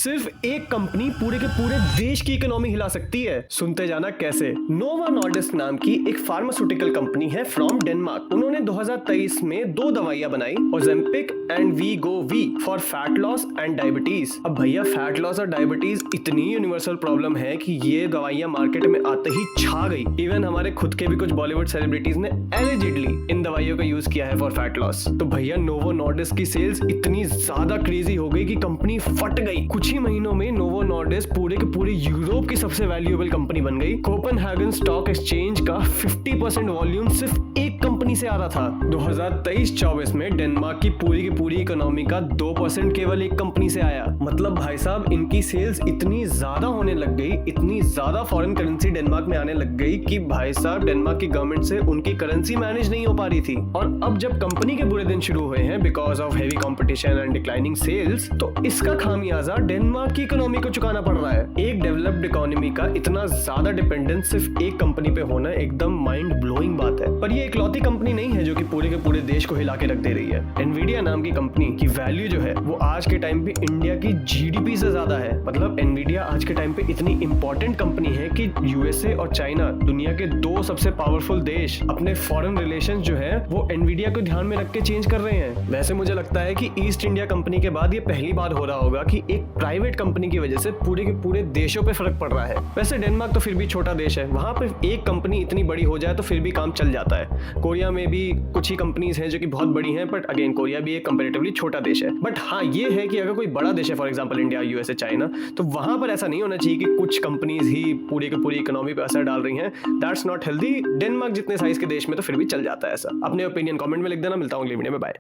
सिर्फ एक कंपनी पूरे के पूरे देश की इकोनॉमी हिला सकती है। सुनते जाना कैसे। नोवा नॉर्डिस्क नाम की एक फार्मास्यूटिकल कंपनी है फ्रॉम डेनमार्क। उन्होंने 2023 में 2 दवाइयां बनाई, Ozempic and Wegovy for fat loss and diabetes. अब भैया फैट लॉस और डायबिटीज इतनी यूनिवर्सल प्रॉब्लम है कि ये दवाइयां मार्केट में आते ही छा गई। इवन हमारे खुद के भी कुछ बॉलीवुड सेलिब्रिटीज ने एलिजिडली इन दवाइयों का यूज किया है फॉर फैट लॉस। तो भैया नोवो नॉर्डिस्क की सेल्स इतनी ज्यादा क्रेजी हो गई कि कंपनी फट गई। कुछ ही महीनों में नोवो नॉर्डिस्क पूरे के पूरे यूरोप की सबसे वैल्यूएबल कंपनी बन गई। कोपेनहेगन स्टॉक एक्सचेंज का 50% वॉल्यूम सिर्फ एक कंपनी से आ रहा था। 2023-24 में डेनमार्क की पूरी इकोनॉमी का 2% केवल एक कंपनी से आया। मतलब भाई साहब इनकी सेल्स इतनी ज्यादा होने लग गई, इतनी ज्यादा फॉरेन करेंसी डेनमार्क में आने लग गई कि भाई साहब डेनमार्क की गवर्नमेंट से उनकी करेंसी मैनेज नहीं हो पा रही थी। और अब जब कंपनी के बुरे दिन शुरू हुए हैं because of heavy competition and declining sales, तो इसका खामियाजा डेनमार्क की इकोनॉमी को चुकाना पड़ रहा है। एक डेवलप्ड इकोनॉमी का इतना ज्यादा डिपेंडेंस सिर्फ एक कंपनी पे होना एकदम माइंड ब्लोइंग बात है। पर ये इकलौती कंपनी नहीं है जो कि पूरे के पूरे देश को हिला के रख दे रही है। एनवीडिया नाम की कंपनी की वैल्यू जो है वो आज के टाइम पे इंडिया की जीडीपी से ज्यादा है। मतलब एनवीडिया आज के टाइम पे इतनी इंपॉर्टेंट कंपनी है कि यूएसए और चाइना दुनिया के 2 सबसे पावरफुल देश अपने फॉरेन रिलेशंस जो है वो एनवीडिया को ध्यान में रख के चेंज कर रहे हैं। वैसे मुझे लगता है कि ईस्ट इंडिया कंपनी के बाद ये पहली बार हो रहा होगा कि एक प्राइवेट कंपनी की वजह से पूरे के पूरे देशों पे फर्क पड़ रहा है। वैसे डेनमार्क तो फिर भी छोटा देश है, वहां पे एक कंपनी इतनी बड़ी हो जाए तो फिर भी काम चल जाता है। कोरिया में भी कुछ ही कंपनीज हैं जो कि बहुत बड़ी हैं, बट अगेन कोरिया भी एक कंपैरेटिवली छोटा देश है। बट हाँ ये है कि अगर कोई बड़ा देश है for example India, USA, China, तो वहां पर ऐसा नहीं होना चाहिए कि कुछ कंपनीज ही पूरी की पूरी इकोनॉमी पे असर डाल रही हैं। That's not healthy. डेनमार्क जितने साइज के देश में तो फिर भी चल जाता है ऐसा। अपने ओपिनियन कमेंट में लिख देना। मिलता हूँ अगली वीडियो में, बाय।